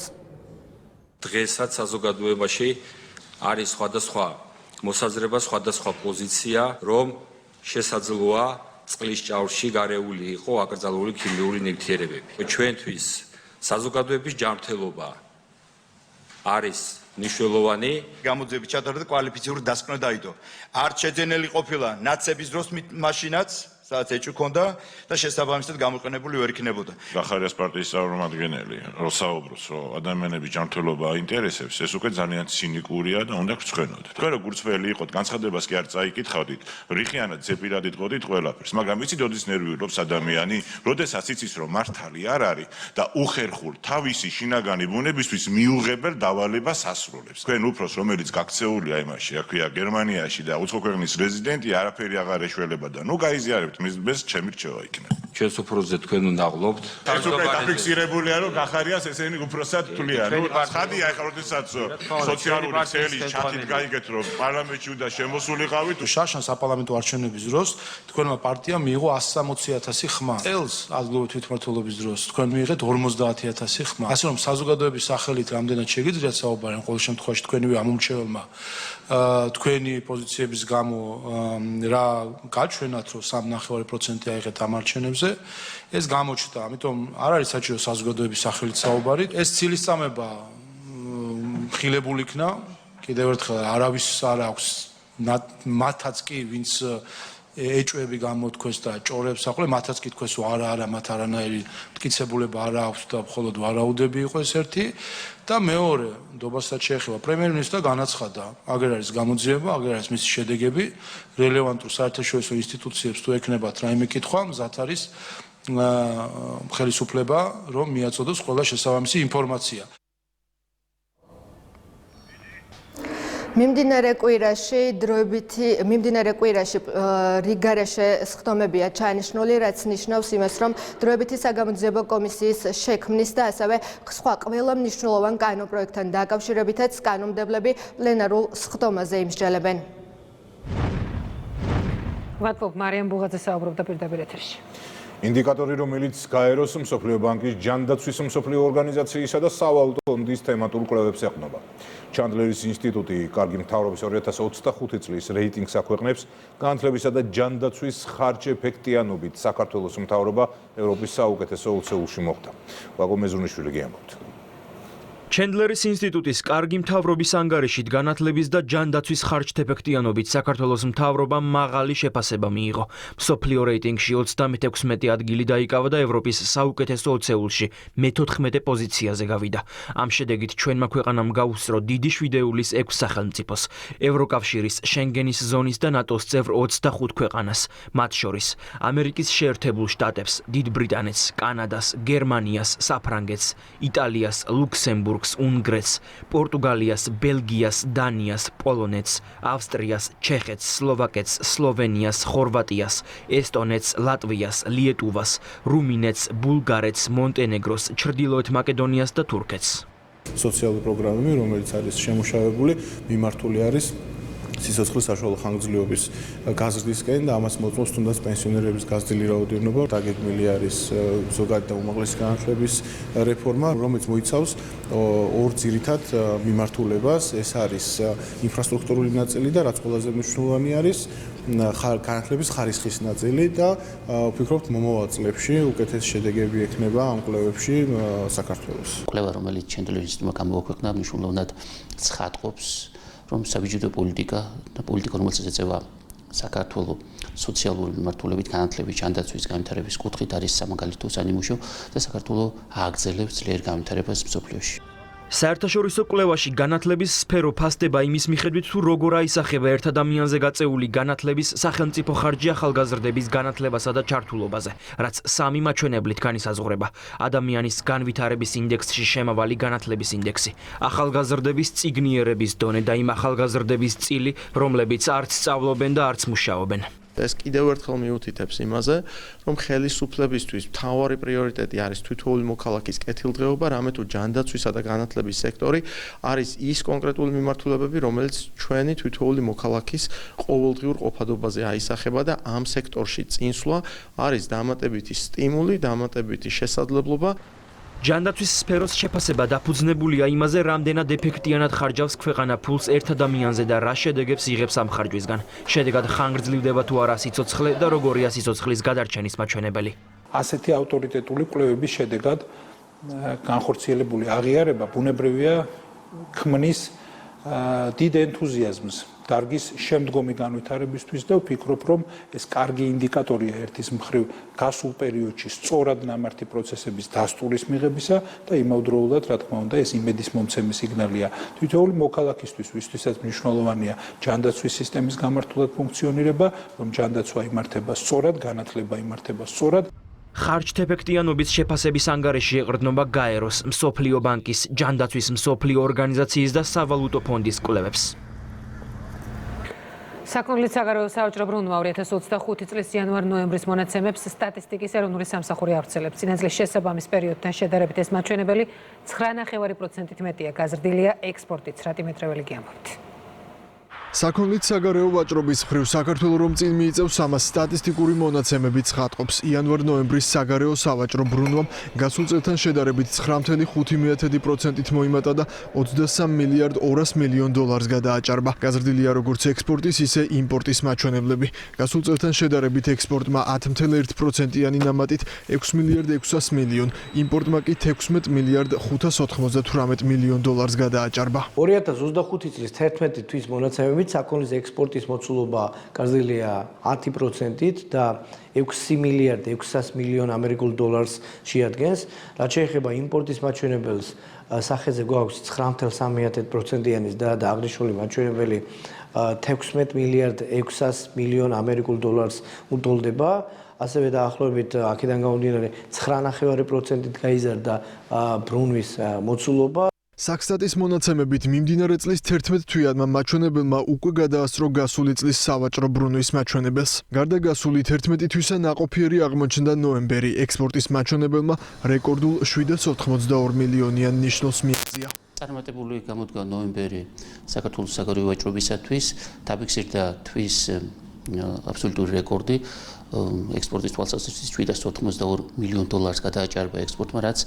დღესაც საზოგადოებაში არის სხვადასხვა მოსაზრება, სხვადასხვა პოზიცია, რომ შესაძლოა წყლის ჭაურში გარეული იყო აკრძალული ქიმიური ნივთიერებები. ჩვენთვის საზოგადოების ჯანმრთელობა არის მნიშვნელოვანი. გამოძიების ჩატარდა კვალიფიციური დასკვნა დაიდო. არ შეძენილი ყოფილა ნაცების დროს მაშინაც სადაც ეჭვი ქონდა და შესაბამისად გამოყენებული ვერ იქნებოდა. გახარიას პარტიის წარმომადგენელი რო საუბრობს, რომ ადამიანების ჯანმრთელობა აინტერესებს, ეს უკვე ძალიან ცინიკურია და უნდა გრცხვენოდეთ. თქვენ რო გურცხველი იყოთ, განცხადებას კი არ წაიკითხავდით, რიხიანად ზეპირად იტყოდით ყველაფერს, მაგრამ ვიცით, როდის ნერვიულობს ადამიანი, როდესაც იცის, რომ მართალი არ არის და უხერხულ თავისი შინაგანი ბუნებისთვის მიუღებელ დავალებას ასრულებს. თქვენ უფროს, რომელიც გაქცეულია იმაში, აქვია გერმანიაში და უცხო ქვეყნის რეზიდენტი, არაფერი აღარ ეშველება და ნუ გაიზიარებთ მის ბეს ჩემი რჩევა იქნება. ჩვენს უფროსზე თქვენ უნდა გლობთ. ეს უკვე დაფიქსირებულია, რომ გახარიას ესენი უფროსად თვლიან. ნუ ცხადია, ეხლა როდესაც სოციალური წელი ჩათით გაიგეთ, რომ პარლამენტში უნდა შემოსულიყავით. შაშან საპარლამენტო არჩევნების დროს თქვენმა პარტიამ მიიღო 160,000 ხმა. წელს ადგილობრივი თვითმმართველობის დროს თქვენ მიიღეთ 50,000 ხმა. ასე რომ საზოგადოების სახელით რამდენად შეგიძლიათ საუბარი, ყოველ შემთხვევაში თქვენივე ამომრჩეველმა თქვენი პოზიციების გამო რა გაჩვენათ, რომ 3.9% აიღეთ ამ არჩევნებზე, ეს გამოჩნდა, ამიტომ არ არის საჭირო საზოგადოების სახელით საუბარი. ეს ცილისწამება ხილებული იქნა, კიდევ ერთხელ არავის არ აქვს მათაც კი ვინც ეჭვები გამოთქვეს და ჭორებს აყოლე, მათაც კი თქვეს, რომ არა, მათ არანაირი მტკიცებულება არ აქვს და მხოლოდ ვარაუდები იყო ეს ერთი და მეორე, ნდობასაც შეეხება პრემიერ-მინისტრმა განაცხადა, აგერ არის გამოძიება, აგერ არის მისი შედეგები, რელევანტურ საერთაშორისო ინსტიტუციებს თუ ექნებათ რაიმე კითხვა, მზად არის ხელისუფლება, რომ მიაწოდოს ყველა შესაბამისი ინფორმაცია. მიმდინარე კვირაში რიგარეშე სხდომებია ჩაანიშნული, რაც ნიშნავს იმას, რომ დროებითი საგამოძიებო კომისიის შექმნის და ასევე სხვა ყველა მნიშვნელოვან კანონპროექტთან დაკავშირებითაც კანონმდებლები პლენარულ სხდომაზე იმსჯელებენ. ვატფობ მარიამ ბუღაძე საუბრობდა პირდაპირ ეთერში. ინდიკატორი, რომელიც გაეროს მსოფლიო ბანკის ჯანდაცვის მსოფლიო ორგანიზაციისა და სავალუტო ფონდის თემატურ კვლევებს ეყრდნობა. ჩანდლერის ინსტიტუტი კარგი მთავრობის 2025 წლის რეიტინგს აქვეყნებს, განათლებისა და ჯანდაცვის ხარჯ-ეფექტიანობით საქართველოს მთავრობა ევროპის საუკეთესო 20-ში მოხვდა. ვაგო მეზუნიშვილი გიამბობთ. ჩენდლერის ინსტიტუტის კარგი მთავრობის ანგარიშით განათლების და ჯანდაცვის ხარჯ-ეფექტიანობით საქართველოს მთავრობამ მაღალი შეფასება მიიღო. მსოფლიო რეიტინგში 36 ადგილი დაიკავა და ევროპის საუკეთესო 20-ში მე-14 პოზიციაზე გავიდა. ამ შედეგით ჩვენმა ქვეყანამ გაუსწრო დიდი შვიდეულის 6 სახელმწიფოს, ევროკავშირის, შენგენის ზონის და ნატოს წევრ 25 ქვეყანას, მათ შორის ამერიკის შეერთებულ შტატებს, დიდ ბრიტანეთს, კანადას, გერმანიას, საფრანგეთს, იტალიას, ლუქსემბურგს, უნგრეთს, პორტუგალიას, ბელგიას, დანიას, პოლონეთს, ავსტრიას, ჩეხეთს, სლოვაკეთს, სლოვენიას, ხორვატიას, ესტონეთს, ლატვიას, ლიეტუვას, რუმინეთს, ბულგარეთს, მონტენეგროს, ჩრდილოეთ მაკედონიას და თურქეთს. სოციალური პროგრამები, რომელიც არის შემუშავებული, მიმართული არის სიცოცხლის საშუალო ხანგრძლივობის გაზრდისკენ და ამას მოწმობს თუნდაც პენსიონერების გაზრდილი რაოდენობა. დაგეგმილი არის ზოგადი და უმაღლესი განათლების რეფორმა, რომელიც მოიცავს ორ ძირითად მიმართულებას. ეს არის ინფრასტრუქტურული ნაწილი და რაც ყველაზე მნიშვნელოვანი არის განათლების ხარისხის ნაწილი და ვფიქრობთ მომავალ წლებში უკეთესი შედეგები ექნება ამ კვლევებში საქართველოს. კვლევა, რომელიც ჩენდლერის ინსტიტუტმა გამოაქვეყნა, მნიშვნელოვნად ცხადყოფს, რომ საბიუჯეტო პოლიტიკა და პოლიტიკა, რომელსაც ეწევა საქართველოს სოციალური მიმართულებით განათლების ჯანდაცვის განვითარების კუთხით არის სამაგალითო სანიმუშო და საქართველოს ააგრძელებს ძლიერ განვითარებას მსოფლიოში. საერთაშორისო კვლევაში განათლების სფერო ფასდება იმის მიხედვით, თუ როგორ აისახება ერთ ადამიანზე გაწეული განათლების სახელმწიფო ხარჯი ახალგაზრდების განათლებასა და ჩართულობაზე, რაც სამი მაჩვენებლით განისაზღვრება: ადამიანის განვითარების ინდექსში შემავალი განათლების ინდექსი, ახალგაზრდების წიგნიერების დონე და იმ ახალგაზრდების წილი, რომლებიც არც სწავლობენ და არც მუშაობენ. ეს კიდევ ერთხელ მიუთითებს იმაზე, რომ ხელისუფლებისთვის მთავარი პრიორიტეტი არის თითოეული მოქალაქის კეთილდღეობა, რამე თუ ჯანდაცვისა და განათლების სექტორი არის ის კონკრეტული მიმართულებები, რომელიც ჩვენი თითოეული მოქალაქის ყოველდღიურ ყოფადობაზე აისახება და ამ სექტორში წინსვლა არის დამატებითი სტიმული, დამატებითი შესაძლებლობა. ჯანდაცვის სფეროს შეფასება დაფუძნებულია იმაზე, რამდენად ეფექტიანად ხარჯავს ქვეყანა ფულს ერთ ადამიანზე და რა შედეგებს იღებს ამ ხარჯვისგან. შედეგად ხანგრძლივდება თუ არა სიცოცხლე და როგორია სიცოცხლის გადარჩენის მაჩვენებელი. ასეთი ავტორიტეტული კვლევების შედეგად განხორციელებული აღიარება ბუნებრივია ქმნის დიდ ენთუზიაზმს დარგის შემდგომი განვითარებისთვის და ვფიქრობ, რომ ეს კარგი ინდიკატორია ერთის მხრივ გასულ პერიოდში სწორად ნამართი პროცესების დასტურის მიღებისა და იმავდროულად, რა თქმა უნდა, ეს იმედის მომცემი სიგნალია თითოეული მოქალაქისთვის, ვისთვისაც მნიშვნელოვანია ჯანდაცვის სისტემის გამართულად ფუნქციონირება, რომ ჯანდაცვა იმართება სწორად, განათლება იმართება სწორად. ხარჯთეფექტიანობის შეფასების ანგარიში ეყრდნობა გაეროს, მსოფლიო ბანკის, ჯანდაცვის მსოფლიო ორგანიზაციის და სავალუტო ფონდის კვლევებს. საკონლით საგარეო საავჭრო ბრუნვა 2025 წლის იანვარ-ნოემბრის მონაცემებს სტატისტიკის ეროვნული სამსახური ავრცელებს. წინა წლის შესაბამის პერიოდთან შედარებით ეს მაჩვენებელი 9.5%-ით მეტია, გაზრდილია ექსპორტიც, რატი მეტრეველი გიამბობთ. საკონლით საგარეო ვაჭრობის მხრივ საქართველოს რომ წინ მიიწევს ამას სტატისტიკური მონაცემები ცხადყოფს. იანვარ-ნოემბრის საგარეო სავაჭრო ბრუნვამ გასულ წელთან შედარებით 9.5%-ით მოიმატა და 23 მილიარდ 200 მილიონ დოლარს გადააჭარბა. გაზრდილია როგორც ექსპორტის, ისე იმპორტის მაჩვენებლები. გასულ წელთან შედარებით ექსპორტმა 10.1%-იანი ნამატით 6 მილიარდ 600 მილიონ, იმპორტმა კი 16 მილიარდ 598 მილიონ დოლარს გადააჭარბა. 2025 წლის 11 თვის მონაცემები საკონლის ექსპორტის მოცულობა გაზრდილია 10%-ით და 6 მილიარდ 600 მილიონ ამერიკულ დოლარს შეადგენს. რაც შეეხება იმპორტის მაჩვენებელს, სახეზე გვაქვს 9.3%-იანი და აღნიშნული მაჩვენებელი 16 მილიარდ 600 მილიონ ამერიკულ დოლარს უტოლდება. ასევე დაახლოებით აქედან გამომდინარე 9.5%-ით გაიზარდა ბრუნვის მოცულობა. საქსტატის მონაცემებით მიმდინარე წლის 11 თვიანმა მაჩვენებელმა უკვე გადაასწრო გასული წლის სავაჭრო ბრუნვის მაჩვენებელს. გარდა გასული 11 თვისა ნაყოფიერი აღმოჩნდა ნოემბერი. ექსპორტის მაჩვენებელმა რეკორდულ 782 მილიონიან ნიშნულს მიაღწია. წარმატებული გამოდგა ნოემბერი საქართველოს საგარეო ვაჭრობისათვის, დაფიქსირდა თვის აბსოლუტური რეკორდი. ექსპორტის თვალსაზრისით 782 მილიონ დოლარს გადააჭარბა ექსპორტმა, რაც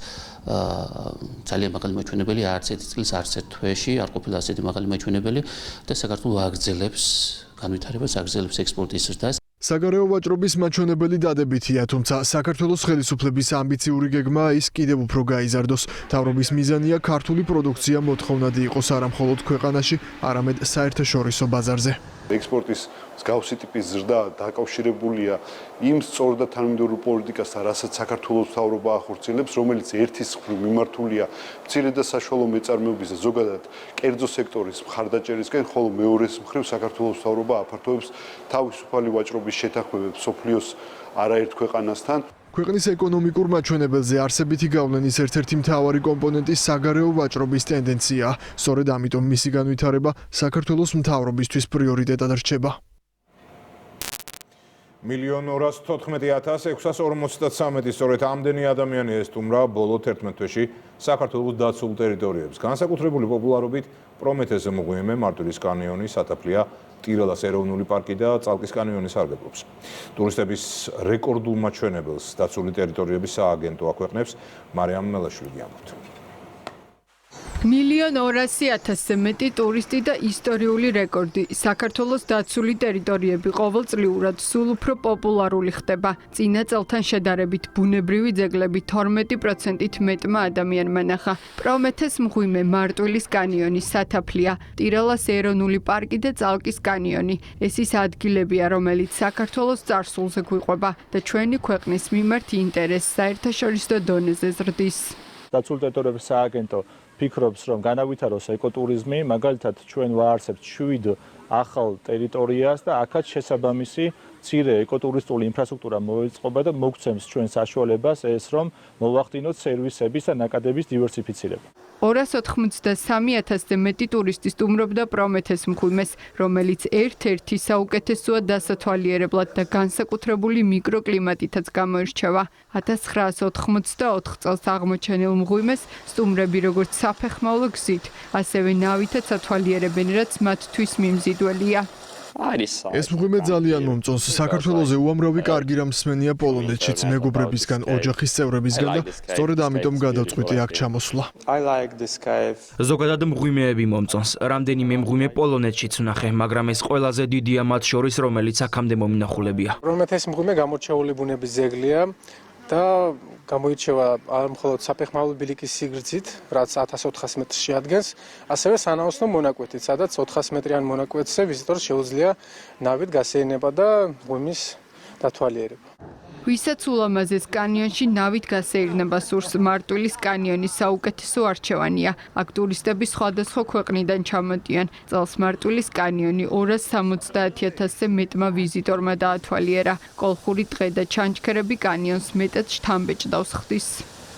ძალიან მაღალი მაჩვენებელი არც ერთ წელს, არც ერთ თვეში არ ყოფილა ასეთი მაღალი მაჩვენებელი და საქართველოს აგრძელებს განვითარებას, აგრძელებს ექსპორტის ზრდას. საგარეო ვაჭრობის მაჩვენებელი დადებითია, თუმცა საქართველოს ხელისუფლების ამბიციური გეგმაა ის კიდევ უფრო გაიზარდოს. მთავრობის მიზანია ქართული პროდუქცია მოთხოვნადი იყოს არა მხოლოდ ქვეყანაში, არამედ საერთაშორისო ბაზარზე. ექსპორტის მსგავსი ტიპის ზრდა დაკავშირებულია იმ სწორ და თანმიმდევრულ პოლიტიკასთან, რასაც საქართველოს მთავრობა ახორციელებს, რომელიც ერთის მხრივ მიმართულია მცირე და საშუალო მეწარმეობის და ზოგადად კერძო სექტორის მხარდაჭერისკენ, ხოლო მეორეს მხრივ საქართველოს მთავრობა აფართოებს თავისუფალი ვაჭრობის შეთანხმებებს მსოფლიოს არაერთ ქვეყანასთან. ქვეყნის ეკონომიკურ მაჩვენებელზე არსებითი გავლენის ერთ-ერთი მთავარი კომპონენტი საგარეო ვაჭრობის ტენდენციაა. სწორედ ამიტომ მისი განვითარება საქართველოს მთავრობისთვის პრიორიტეტად რჩება. 1.214.653 სწორედ ამდენი ადამიანია ესტუმრა ბოლო 11 თვეში საქართველოს დაცულ ტერიტორიებს. განსაკუთრებული პოპულარობით პრომეთეს მღვიმე, მარტვილის კანიონი, სათაფლია, ტირალას ეროვნული პარკი და წალკის კანიონი სარგებლობს. ტურისტების რეკორდულ მაჩვენებელს დაცული ტერიტორიების სააგენტო აქვეყნებს. მარიამ მელაშვილი გიამბობთ. 1.200.000-ზე მეტი ტურისტი და ისტორიული რეკორდი. საქართველოს დაცული ტერიტორიები ყოველწლიურად სულ უფრო პოპულარული ხდება. წინა წელთან შედარებით ბუნებრივი ძეგლები 12%-ით მეტმა ადამიანმა ნახა. პრომეთეს მღვიმე, მარტვილის კანიონი, სათაფლია, ტირალას ეროვნული პარკი და წალკის კანიონი. ეს ის ადგილებია, რომელიც საქართველოს წარსულზე გვიყვება და ჩვენი ქვეყნის მიმართ ინტერესს საერთაშორისო დონეზე ზრდის. დაცული ტერიტორიების სააგენტო ფიქრობს, რომ განავითაროს ეკოტურიზმი, მაგალითად ჩვენ ვაარსებთ 7 ახალ ტერიტორიას და აქაც შესაბამისი მცირე ეკოტურისტული ინფრასტრუქტურა მოიწყობა და მოგცემს ჩვენ საშუალებას ეს, რომ მოვახდინოთ სერვისების და ნაკადების დივერსიფიცირება. 293.000-ზე მეტი ტურისტი სტუმრობდა პრომეთეს მღვიმეს, რომელიც ერთ-ერთი საუკეთესოა დასათვალიერებლად და განსაკუთრებული მიკროკლიმატითაც გამოირჩევა. 1984 წელს აღმოჩენილ მღვიმეს სტუმრები როგორც საფეხმავლო გზით, ასევე ნავითაც ათვალიერებენ, რაც მათთვის მიმზიდველია. ეს მღვიმე ძალიან მომწონს. საქართველოზე უამრავი კარგი რამსმენია პოლონეთშიც მეგობრებისგან, ოჯახის წევრებისგან და სწორედ ამიტომ გადავწყვიტე აქ ჩამოსვლა. ზოგადად მღვიმეები მომწონს. რამდენიმე მღვიმე პოლონეთშიც ვნახე, მაგრამ ეს ყველაზე დიდია მათ შორის, რომელიც აქამდე მომინახულებია. პრომეთეს მღვიმე გამორჩეული ბუნების ძეგლია. და გამოირჩევა მხოლოდ საფეხმავლო ბილიკის სიგრძით, რაც 1400 მეტრს შეადგენს, ასევე სანაოსნო მონაკვეთით, სადაც 400 მეტრიან მონაკვეთზე ვიზიტორს შეუძლია ნავით გასეირნება და ღვიმის დათვალიერება. ვისაც ულამაზეს კანიონში ნავით გასეირნება სურს, მარტვილის კანიონი საუკეთესო არჩევანია. აქ ტურისტები სხვადასხვა ქვეყნიდან ჩამოდიან. წელს მარტვილის კანიონი 270,000-ზე მეტმა ვიზიტორმა დაათვალიერა. კოლხური ტყე და ჩანჩქერები კანიონს მეტად შთამბეჭდავს ხდის.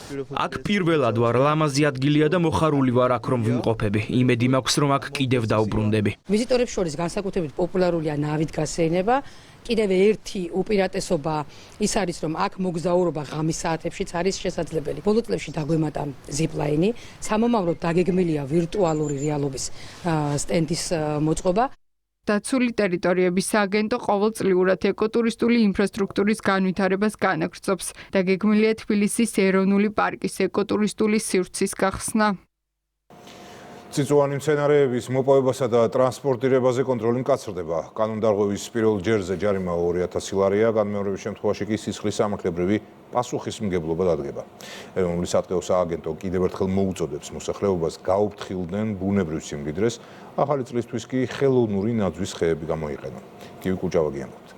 აქ პირველად ვარ, ლამაზი ადგილია და მოხარული ვარ აქ რომ ვიმყოფები. იმედი მაქვს რომ აქ კიდევ დავბრუნდები. ვიზიტორებს შორის განსაკუთრებით პოპულარულია ნავით გასეირნება. კიდევ ერთი უპირატესობა ის არის, რომ აქ მოგზაურობა ღამის საათებშიც არის შესაძლებელი. ბოლო წლებში დაგვემატა ზიპლაინი, სამომავლოდ დაგეგმილია ვირტუალური რეალობის სტენდის მოწყობა. დაცული ტერიტორიების სააგენტო ყოველწლიურად ეკოტურისტული ინფრასტრუქტურის განვითარებას განაგრძობს. დაგეგმილია თბილისის ეროვნული პარკის ეკოტურისტული სივრცის გახსნა. წიწვოვანი მცენარეების მოპოვებასა და ტრანსპორტირებაზე კონტროლი მკაცრდება. კანონდარღვევის პირველ ჯერზე ჯარიმა 2000 ლარია, განმეორების შემთხვევაში კი სისხლის სამართლებრივი პასუხისმგებლობა დადგება. ეროვნული სატყეო სააგენტო კიდევ ერთხელ მოუწოდებს მოსახლეობას გაუფრთხილდნენ ბუნებრივ სიმდიდრეს, ახალი წლისთვის კი ხელოვნური ნაძვის ხეები გამოიყენონ. კივი კუჭავაგი ამბობს.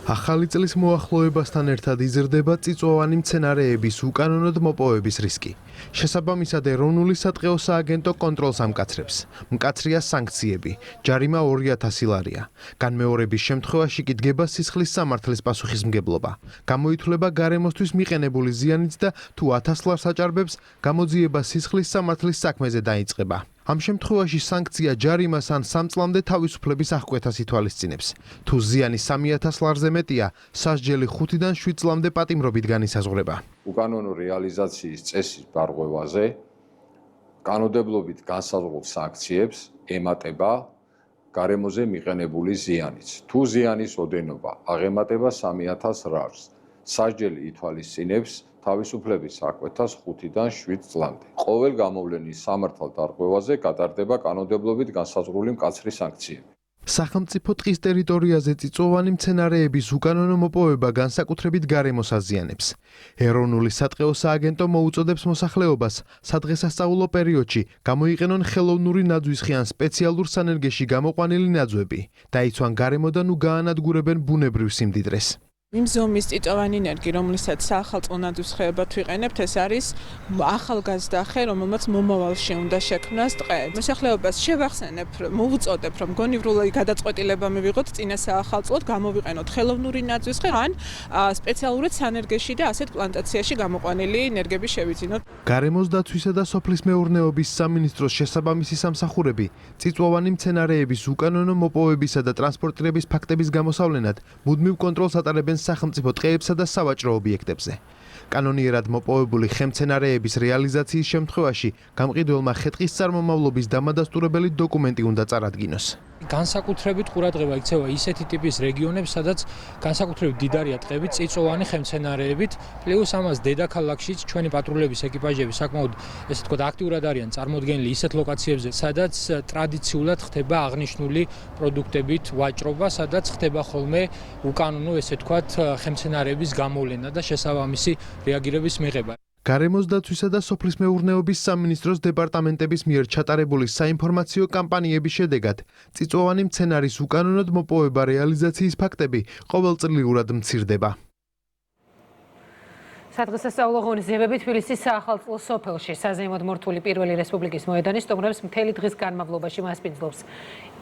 ახალი წლის მოახლოებასთან ერთად იზრდება წიწვოვანი მცენარეების უკანონოდ მოპოვების რისკი. შესაბამისად, ეროვნული სატყეო სააგენტო კონტროლს ამკაცრებს. მკაცრია სანქციები, ჯარიმა 2000 ლარია. განმეორების შემთხვევაში კი დგება სისხლის სამართლის პასუხისმგებლობა. გამოითვლება გარემოსთვის მიყენებული ზიანიც და თუ 1000 ლარს აჭარბებს, გამოძიება სისხლის სამართლის საქმეზე დაიწყება. ამ შემთხვევაში სანქცია ჯარიმას ან 3 წლამდე თავისუფლების აღკვეთას ითვალისწინებს. თუ ზიანი 3000 ლარზე მეტია, სასჯელი 5-დან 7 წლამდე პატიმრობით განისაზღვრება. უკანონო რეალიზაციის წესის დარღვევაზე კანონმდებლობით განსაზღვრულ სანქციებს ემატება გარემოზე მიყენებული ზიანიც. თუ ზიანის ოდენობა აღემატება 3000 ლარს, სასჯელი ითვალისწინებს თავისუფლების აღკვეთას 5-დან 7 წლამდე. ყოველ გამოვლენის სამართალ დარღვევაზე გატარდება კანონმდებლობით განსაზღვრული მკაცრი სანქციები. სახელმწიფო ტყის ტერიტორიაზე წიწვოვანი მცენარეების უკანონო მოპოვება განსაკუთრებით გარემოს აზიანებს. ეროვნული სატყეო სააგენტო მოუწოდებს მოსახლეობას სადღესასწაულო პერიოდში გამოიყენონ ხელოვნური ნაძვისხი ან სპეციალურ სანერგეში გამოყვანილი ნაძვები. დაიცვან გარემოდან უგაანადგურებენ ბუნებრივ სიმდიდრეს. იმ ზომის წიწვოვანი ნერგი, რომლითაც საახალწლო ნაძვისხეებად ვიყენებთ, ეს არის ახალგაზრდა ხე, რომელმაც მომავალში უნდა შექმნას ტყე. მოსახლეობას შევახსენებ, მოვუწოდებ, რომ გონივრული გადაწყვეტილება მივიღოთ წინა საახალწლოდ, გამოვიყენოთ ხელოვნური ნაძვისხე, ან სპეციალურად სანერგეში და ასეთ პლანტაციაში გამოყვანილი ნერგები შევიძინოთ. გარემოს დაცვისა და სოფლის მეურნეობის სამინისტროს შესაბამისი სამსახურები წიწვოვანი მცენარეების უკანონო მოპოვებისა და ტრანსპორტირების ფაქტების გამოსავლენად მუდმივ კონტროლს ატარებენ სახელმწიფო ტყეებსა და სავაჭრო ობიექტებზე. კანონიერად მოპოვებული ხემცენარეების რეალიზაციის შემთხვევაში გამყიდველმა ხე-ტყის წარმომავლობის დამადასტურებელი დოკუმენტი უნდა წარადგინოს. განსაკუთრებით ყურადღება იქცევა ისეთი ტიპის რეგიონებს, სადაც განსაკუთრებით დიდარია ტყეები წიწვოვანი ხემცენარეებით, პლუს ამას დედაქალაქშიც ჩვენი პატრულების ეკიპაჟები საკმაოდ ესე ვთქვათ აქტიურად არიან წარმოდგენილი ისეთ ლოკაციებზე, სადაც ტრადიციულად ხდება აღნიშნული პროდუქტებით ვაჭრობა, სადაც ხდება ხოლმე უკანონო ესე ვთქვათ ხემცენარეების გამოვლენა და შესაბამისი რეაგირების მიღება. გარემოს დაცვისა და სოფლის მეურნეობის სამინისტროს დეპარტამენტების მიერ ჩატარებული საინფორმაციო კამპანიების შედეგად წიწვოვანი მცენარის უკანონოდ მოპოვება რეალიზაციის ფაქტები ყოველწლიურად მცირდება. სადღესასწაულო ღონისძიებები თბილისის საახალწლო სოფელში საზეიმოდ მორთული პირველი რესპუბლიკის მოედანი სტუმრებს მთელი დღის განმავლობაში მასპინძლობს.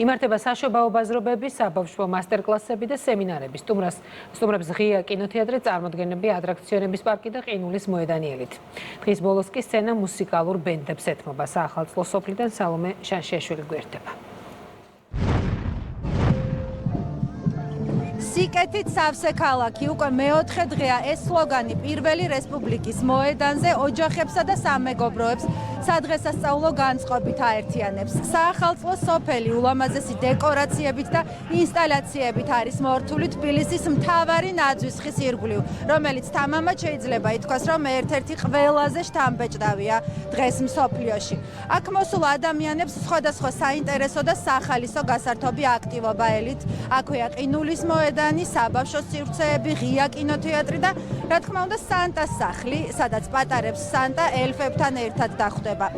იმართება საშობაო ბაზრობები, საბავშვო მასტერკლასები და სემინარები. სტუმრებს ღია კინოთეატრი, წარმოდგენები, ატრაქციონების პარკი და ყინულის მოედანიელით. დღის ბოლოს კი სცენა მუსიკალურ ბენდებს ეთმობა. საახალწლო სოფლიდან სალომე შანშიაშვილი გვერდება. სიკეთით სავსე ქალაქი უკვე მეოთხე დღეა ეს სლოგანი პირველი რესპუბლიკის მოედანზე ოჯახებსა და სამეგობროებს სადღესასწაულო განწყობით აერთიანებს. საახალწლო სოფელი ულამაზესი დეკორაციებით და ინსტალაციებით არის მორთული თბილისის მთავარი ნაძვისხის ირგვლივ, რომელიც თამამად შეიძლება ითქვას, რომ ერთ-ერთი ყველაზე შთამბეჭდავია დღეს მსოფლიოში. აქ მოსულ ადამიანებს სხვადასხვა საინტერესო და სახალისო გასართობი აქტივობა ელით. აქვეა ყინულის მოედანი, მოედანი, საბავშვო სივრცეები, ღია კინოთეატრი და რა თქმა უნდა სანტას სახლი, სადაც პატარებს სანტა ელფებთან ერთად დახვდება.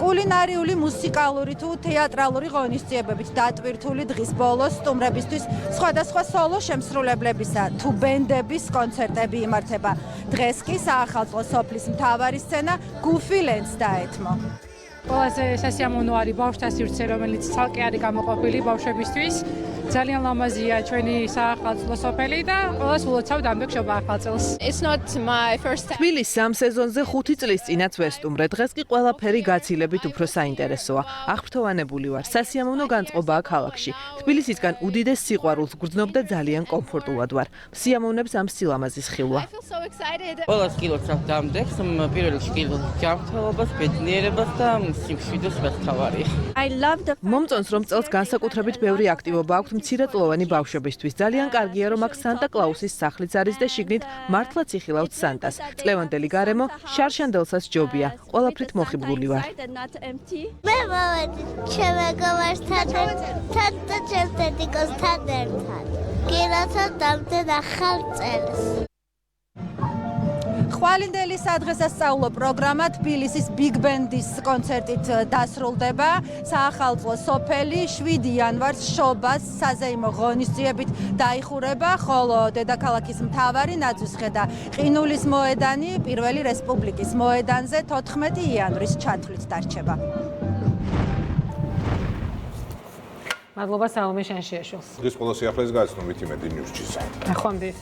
კულინარიული, მუსიკალური თუ თეატრალური ღონისძიებებით დატვირთული დღის ბოლოს სტუმრებისთვის სხვადასხვა სოლო შემსრულებლებისა თუ ბენდების კონცერტები იმართება. დღეს კი საახალწლო სოფლის მთავარი სცენა გუფილენს დაეთმო. ყველაზე სასიამოვნო არის ბავშვთა სივრცე, რომელიც ცალკე არის გამოყოფილი ბავშვებისთვის. ძალიან ლამაზია ჩვენი საახალწლო სოფელი და ყველას ულოცავთ ამ ბექშობა ახალწელს. თბილის სამ სეზონზე 5 წლის წინაც ვესტუმრე. დღეს კი ყველაფერი გაცილებით უფრო საინტერესოა. აღფრთოვანებული ვარ. სასიამოვნო განწყობაა ქალაქში. თბილისისგან უდიდეს სიყვარულს გრძნობ და ძალიან კომფორტულად ვარ. სიამოვნებს ამ სილამაზის ხილვა. ყველას კილოს დამდეგს, პირველ რიგში კილოს ჯანმრთელობას, ბედნიერებას და სიმშვიდეს მთავარია. მომწონს რომ წელს განსაკუთრებით ბევრი აქტივობა აქვს მცირეწლოვანი ბავშვებისთვის. ძალიან კარგია რომ აქ სანტა კლაუსის სახლიც არის და შიგნით მართლაც იხილავთ სანტას. წლევანდელი გარემო შარშანდელსაც ჯობია. ყველაფრით მოხიბლული ვარ. მე მოვედი ჩემეგოვართან თან და ჩემს დედიკოსთან ერთად. გილოცავ დამთენ ახალ წელს. ხვალინდელი სადღესასწაულო პროგრამა თბილისის ბიგ ბენდის კონცერტით დასრულდება. საახალწლო სოფელი 7 იანვარს შობას საზეიმო ღონისძიებით დაიხურება, ხოლო დედაქალაქის მთავარი ნაძვისხე და ყინულის მოედანი პირველი რესპუბლიკის მოედანზე 14 იანვრის ჩათვლით დარჩება. მადლობა საომე შანშიაშვილს. დღეს ყველა სიახლეს გააცნობით იმედი ნიუს-ჭისა. ნახვამდის.